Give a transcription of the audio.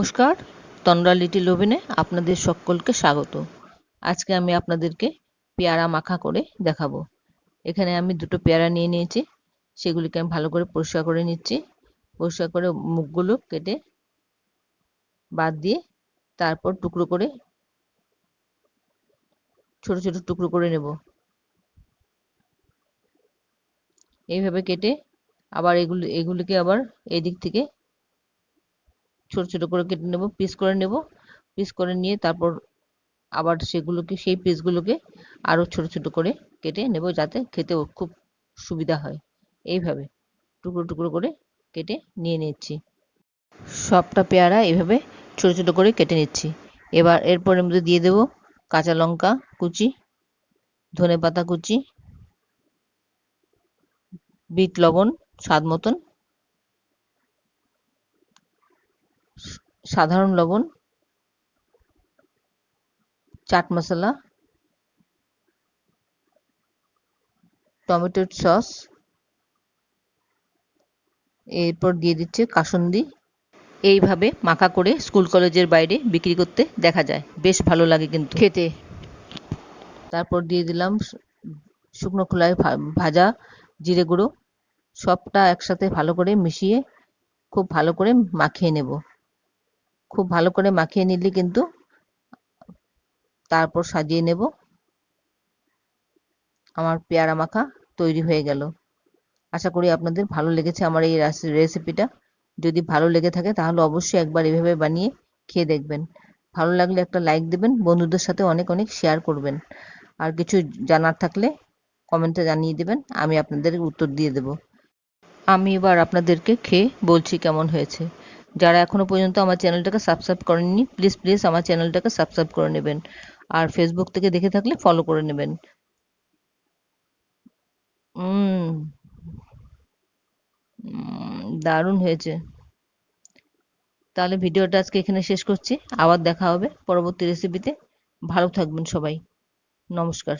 নমস্কার, তন্দ্রা লিটিল ওভেনে আপনাদের সকলকে স্বাগত। আজকে আমি আপনাদেরকে পেয়ারা মাখা করে দেখাবো। এখানে আমি দুটো পেয়ারা নিয়ে নিয়েছি, সেগুলিকে আমি ভালো করে পরিষ্কার করে নিচ্ছি। পরিষ্কার করে মুখগুলো কেটে বাদ দিয়ে তারপর টুকরো করে ছোট ছোট টুকরো করে নেব। এইভাবে কেটে আবার এগুলিকে আবার এই দিক থেকে ছোট ছোট করে কেটে নেব, পিস করে নেব। পিস করে নিয়ে তারপর আবার সেই পিসগুলোকে আরও ছোট ছোট করে কেটে নেব, যাতে খেতে খুব সুবিধা হয়। এইভাবে টুকরো টুকরো করে কেটে নিয়ে নিচ্ছি। সবটা পেয়ারা এইভাবে ছোট ছোট করে কেটে নিচ্ছি। এবার এরপরের মধ্যে দিয়ে দেব কাঁচা লঙ্কা কুচি, ধনেপাতা কুচি, বিট লবণ স্বাদ মতন, সাধারণ লবণ, চাট মশলা, টমেটোর সস, এরপর দিয়ে দিচ্ছে কাসুন্দি। এইভাবে মাখা করে স্কুল কলেজের বাইরে বিক্রি করতে দেখা যায়, বেশ ভালো লাগে কিন্তু খেতে। তারপর দিয়ে দিলাম শুকনো খোলায় ভাজা জিরে গুঁড়ো। সবটা একসাথে ভালো করে মিশিয়ে খুব ভালো করে মাখিয়ে নেব। খুব ভালো করে মাখিয়ে নিলে কিন্তু তারপর সাজিয়ে নেব। আমার পেয়ারা মাখা তৈরি হয়ে গেল। আশা করি আপনাদের ভালো লেগেছে আমার এই রেসিপিটা। যদি ভালো লেগে থাকে তাহলে অবশ্যই একবার এভাবে বানিয়ে খেয়ে দেখবেন। ভালো লাগলে একটা লাইক দেবেন, বন্ধুদের সাথে অনেক অনেক শেয়ার করবেন। আর কিছু জানার থাকলে কমেন্টে জানিয়ে দেবেন, আমি আপনাদের উত্তর দিয়ে দেব। আমি এবার আপনাদেরকে খেয়ে বলছি কেমন হয়েছে। যারা এখনও পর্যন্ত আমার চ্যানেলটাকে সাবস্ক্রাইব করেননি, প্লিজ আমার চ্যানেলটাকে সাবস্ক্রাইব করে নেবেন। আর ফেসবুক থেকে দেখে থাকলে ফলো করে নেবেন। দারুণ হয়েছে। তাহলে ভিডিওটা আজকে এখানে শেষ করছি। আবার দেখা হবে পরবর্তী রেসিপিতে। ভালো থাকবেন সবাই। নমস্কার।